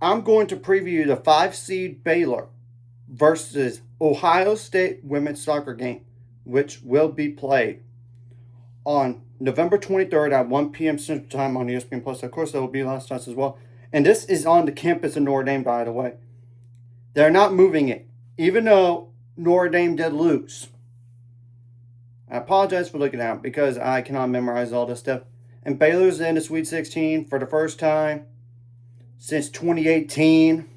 I'm going to preview the 5 seed Baylor versus Ohio State women's soccer game, which will be played on November 23rd at 1 p.m. Central Time on ESPN Plus. Of course, there will be last nights as well. And this is on the campus of Notre Dame, by the way. They're not moving it, even though Notre Dame did lose. I apologize for looking at it because I cannot memorize all this stuff. And Baylor's in the Sweet 16 for the first time since 2018.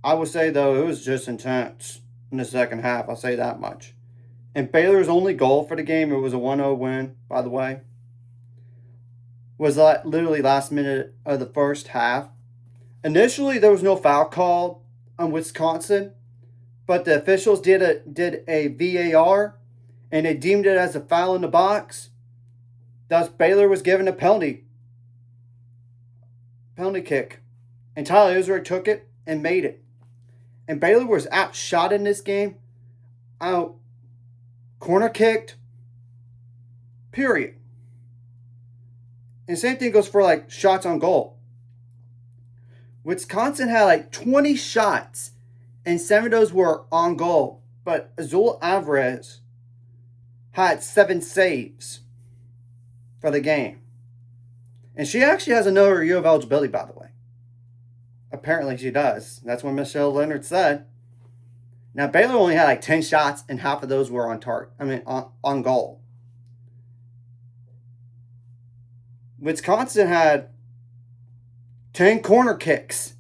I would say, though, it was just intense in the second half. I'll say that much. And Baylor's only goal for the game, it was a 1-0 win, by the way, was literally last minute of the first half. Initially, there was no foul call on Wisconsin, but the officials did a VAR, and they deemed it as a foul in the box. Thus, Baylor was given a penalty kick. And Tyler Israel took it and made it. And Baylor was outshot in this game, out corner kicked, period. And same thing goes for like shots on goal. Wisconsin had like 20 shots, and 7 of those were on goal. But Azul Alvarez had 7 saves for the game. And she actually has another year of eligibility, by the way. Apparently she does. That's what Michelle Leonard said. Now, Baylor only had like 10 shots, and half of those were on target. On goal. Wisconsin had 10 corner kicks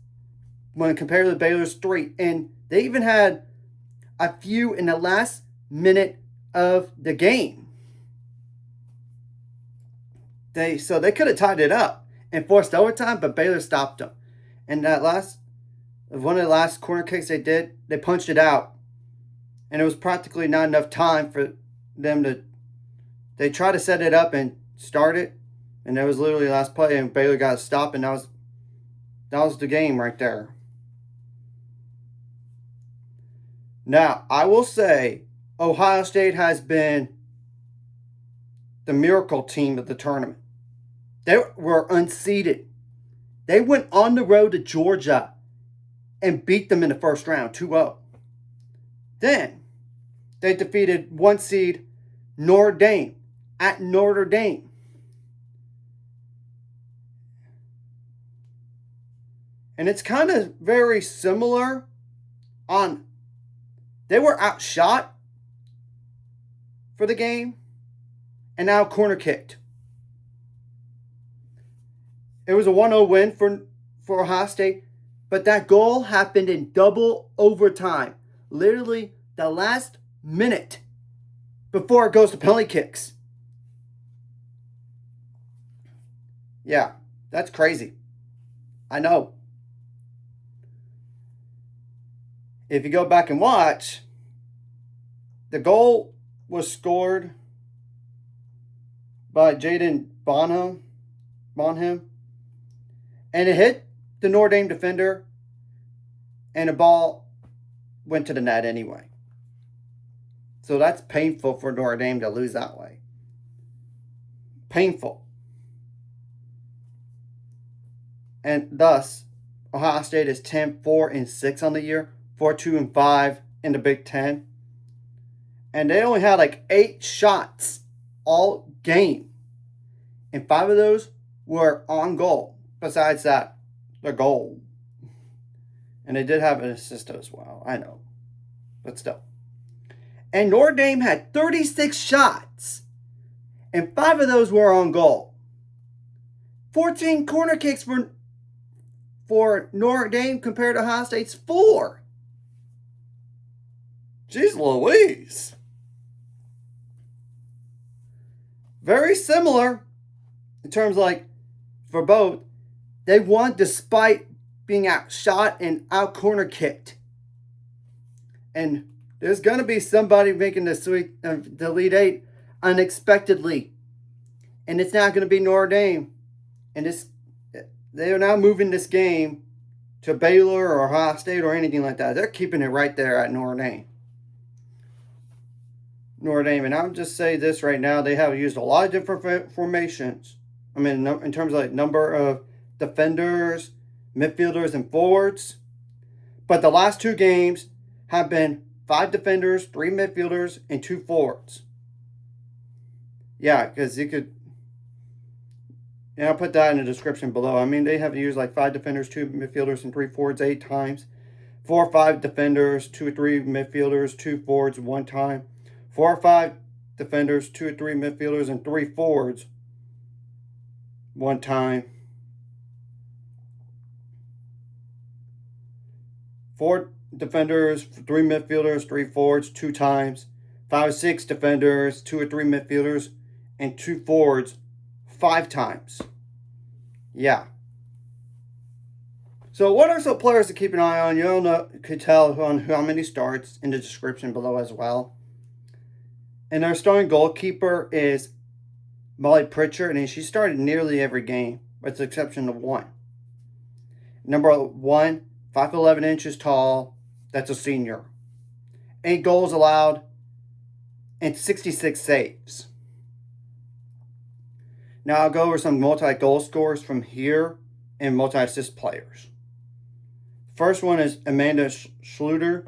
when compared to Baylor's 3. And they even had a few in the last minute of the game. So they could have tied it up and forced overtime, but Baylor stopped them. And one of the last corner kicks they did, they punched it out. And it was practically not enough time for them to. They tried to set it up and start it, and that was literally the last play, and Baylor got a stop, and that was the game right there. Now, I will say Ohio State has been the miracle team of the tournament. They were unseeded. They went on the road to Georgia and beat them in the first round, 2-0. Then they defeated 1 seed Notre Dame at Notre Dame. And it's kind of very similar on. They were outshot for the game and now corner kicked. It was a 1-0 win for Ohio State, but that goal happened in double overtime. Literally the last minute before it goes to penalty kicks. Yeah, that's crazy. I know. If you go back and watch, the goal was scored by Jaden Bonham, and it hit the Notre Dame defender, and the ball went to the net anyway. So that's painful for Notre Dame to lose that way. Painful. And thus, Ohio State is 10-4-6 on the year, 4-2-5 in the Big Ten. And they only had like 8 shots all game. And 5 of those were on goal. Besides that, the goal. And they did have an assist as well. I know. But still. And Notre Dame had 36 shots. And 5 of those were on goal. 14 corner kicks for Notre Dame compared to Ohio State's 4. Jeez Louise. Very similar in terms of like for both. They won despite being outshot and out corner kicked. And there's going to be somebody making the Elite 8 unexpectedly. And it's not going to be Notre Dame. And they are now moving this game to Baylor or Ohio State or anything like that. They're keeping it right there at Notre Dame. And I'll just say this right now. They have used a lot of different formations. I mean, in terms of like number of defenders, midfielders, and forwards. But the last 2 games have been 5 defenders, 3 midfielders, and 2 forwards. Yeah, because you could... And I'll put that in the description below. I mean, they have used like 5 defenders, 2 midfielders, and 3 forwards 8 times. 4 or 5 defenders, 2 or 3 midfielders, 2 forwards 1 time. 4 or 5 defenders, 2 or 3 midfielders, and 3 forwards 1 time. 4 defenders, 3 midfielders, 3 forwards 2 times. 5 or 6 defenders, 2 or 3 midfielders, and 2 forwards 5 times. Yeah. So what are some players to keep an eye on? You'll could tell on how many starts in the description below as well. And our starting goalkeeper is Molly Pritchard, and she started nearly every game, with the exception of 1. Number 1, 5'11" inches tall. That's a senior. 8 goals allowed and 66 saves. Now I'll go over some multi-goal scorers from here and multi-assist players. First one is Amanda Schluter.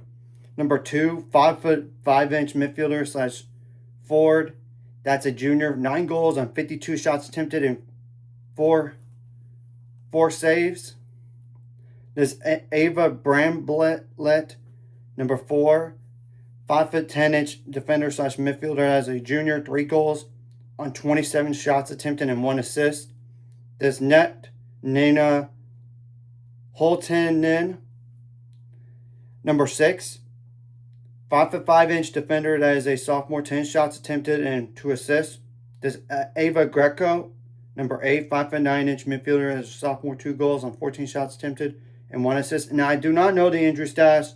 Number 2, 5'5" midfielder / forward. That's a junior. 9 goals on 52 shots attempted and 4 saves. There's Ava Bramblett. Number 4, 5'10" defender / midfielder as a junior. 3 goals on 27 shots attempted and 1 assist. There's Nina Holtinen. Number 6, 5'5" defender that is a sophomore. 10 shots attempted and 2 assists. There's Ava Greco. Number 8, 5'9" midfielder as a sophomore. 2 goals on 14 shots attempted and 1 assist. Now I do not know the injury status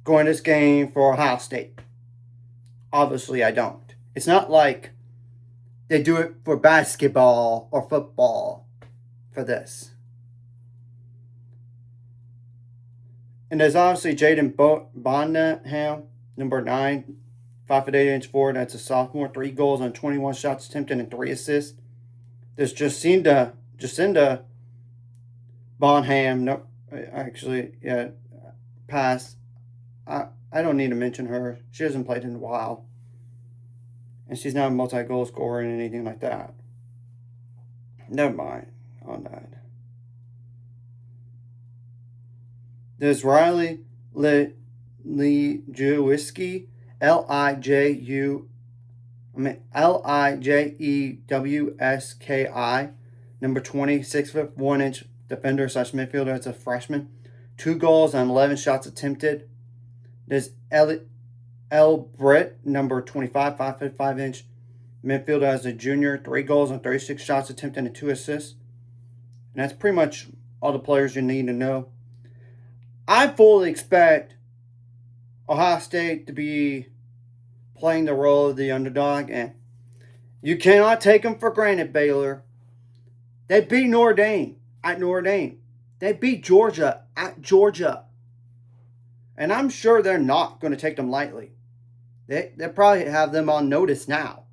going this game for Ohio State. Obviously I don't. It's not like they do it for basketball or football for this. And there's obviously Jaden Bonham, number 9, 5'8" forward. That's a sophomore. 3 goals on 21 shots attempted and 3 assists. There's Jacinda Bonham. No, actually, yeah, pass. I don't need to mention her. She hasn't played in a while. And she's not a multi-goal scorer or anything like that. Never mind on that. There's Riley Lijewiski, Lijewski, number 20, 6'1" defender / midfielder. That's a freshman. 2 goals on 11 shots attempted. There's L. Britt, number 25, 5'5" midfielder as a junior. 3 goals on 36 shots attempted and 2 assists. And that's pretty much all the players you need to know. I fully expect Ohio State to be playing the role of the underdog, and you cannot take them for granted, Baylor. They beat Notre Dame at Notre Dame. They beat Georgia at Georgia. And I'm sure they're not going to take them lightly. They probably have them on notice now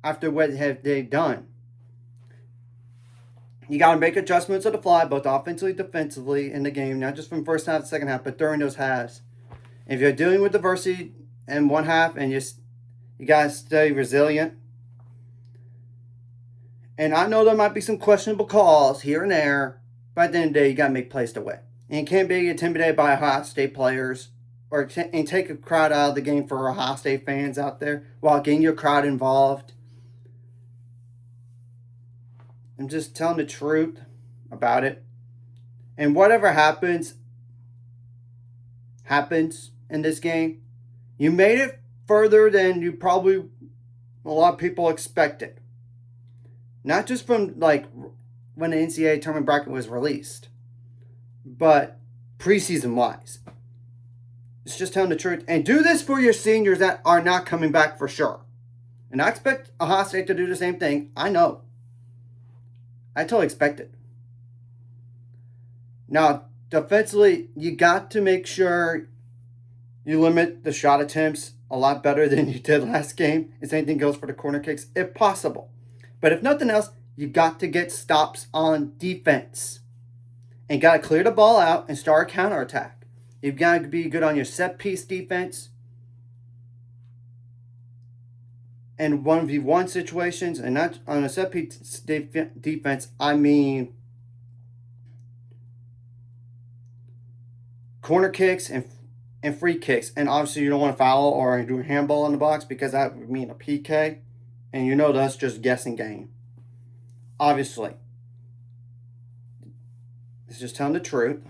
after what they've done. You got to make adjustments on the fly, both offensively and defensively in the game, not just from first half to second half, but during those halves. If you're dealing with adversity in one half, and you got to stay resilient. And I know there might be some questionable calls here and there, but at the end of the day, you got to make plays to win. And you can't be intimidated by Ohio State players and take a crowd out of the game for Ohio State fans out there while getting your crowd involved. I'm just telling the truth about it. And whatever happens in this game. You made it further than you probably a lot of people expected. Not just from like when the NCAA tournament bracket was released, but preseason wise. It's just telling the truth. And do this for your seniors that are not coming back for sure. And I expect Ohio State to do the same thing. I know. I totally expect it. Now, defensively, you got to make sure you limit the shot attempts a lot better than you did last game. If anything goes for the corner kicks, if possible. But if nothing else, you got to get stops on defense. and got to clear the ball out and start a counterattack. You've got to be good on your set piece defense and 1v1 situations, and not on a set piece defense, I mean corner kicks and free kicks. And obviously you don't want to foul or do a handball in the box because that would mean a PK, and you know that's just guessing game. Obviously, it's just telling the truth.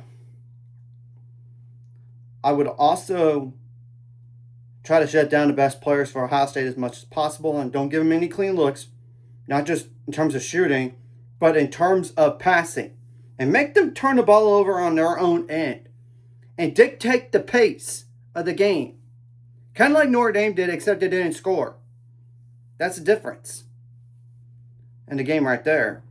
I would also try to shut down the best players for Ohio State as much as possible, and don't give them any clean looks, not just in terms of shooting, but in terms of passing. And make them turn the ball over on their own end and dictate the pace of the game. Kind of like Notre Dame did, except they didn't score. That's the difference in the game right there.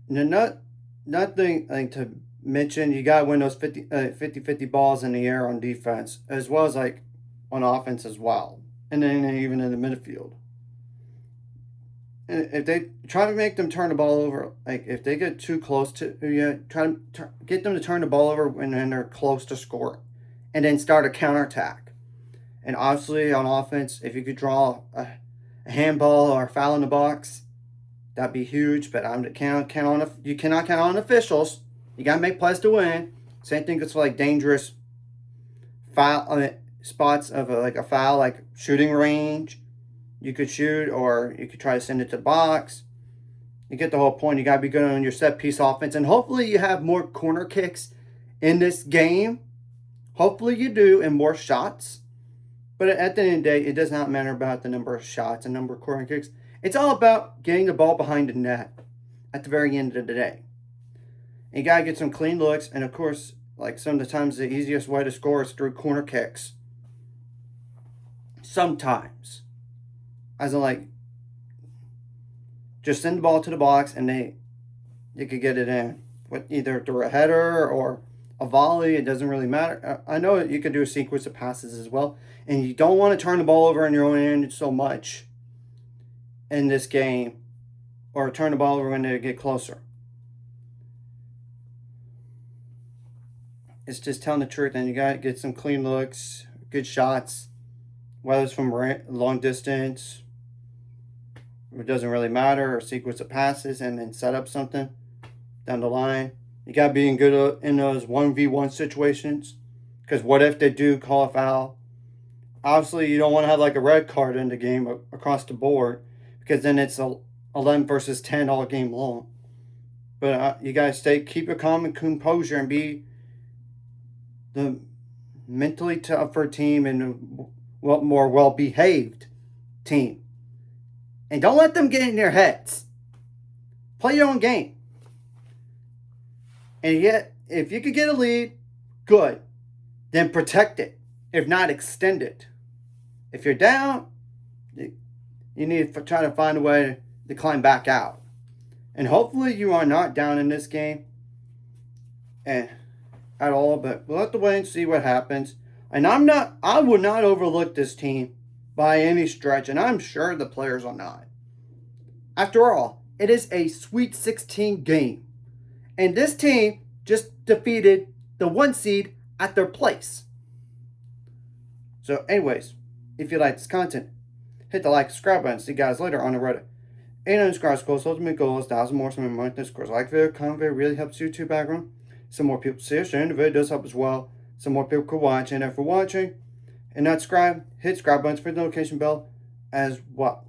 Nothing to mention, you got to win those 50-50 balls in the air on defense, as well as like on offense as well. And then even in the midfield. And if they try to make them turn the ball over, like if they get too close to, try to get them to turn the ball over when they're close to scoring. And then start a counterattack. And obviously on offense, if you could draw a handball or a foul in the box, that'd be huge. But you cannot count on officials. You gotta make plays to win. Same thing goes for like dangerous foul spots of like a foul, like shooting range. You could shoot, or you could try to send it to the box. You get the whole point. You gotta be good on your set piece offense, and hopefully you have more corner kicks in this game. Hopefully you do, and more shots. But at the end of the day, it does not matter about the number of shots and number of corner kicks. It's all about getting the ball behind the net at the very end of the day. And you got to get some clean looks. And, of course, like some of the times, the easiest way to score is through corner kicks. Sometimes. As in, like, just send the ball to the box and you could get it in. With either through a header or a volley, it doesn't really matter. I know you can do a sequence of passes as well. And you don't want to turn the ball over in your own end so much in this game, or turn the ball over when they get closer. It's just telling the truth, and you got to get some clean looks, good shots, whether it's from long distance, it doesn't really matter, or sequence of passes, and then set up something down the line. You got to be in good in those 1v1 situations, because what if they do call a foul? Obviously, you don't want to have like a red card in the game across the board, because then it's 11 versus 10 all game long. But you guys keep your calm and composure, and be the mentally tougher team and more well-behaved team. And don't let them get in their heads. Play your own game. And yet, if you could get a lead, good. Then protect it. If not, extend it. If you're down, you need to try to find a way to climb back out. And hopefully you are not down in this game at all, but we'll have to wait and see what happens. And I would not overlook this team by any stretch, and I'm sure the players are not. After all, it is a Sweet 16 game. And this team just defeated the 1 seed at their place. So anyways, if you like this content, hit the like, subscribe button. See you guys later on the Reddit. 800 subscribers, goals, ultimate goal is 1,000 more. Some more this course. Like video, comment video really helps YouTube background. Some more people see us, and the video does help as well. Some more people could watch. And if for watching and not subscribe, hit subscribe buttons for the notification bell as well.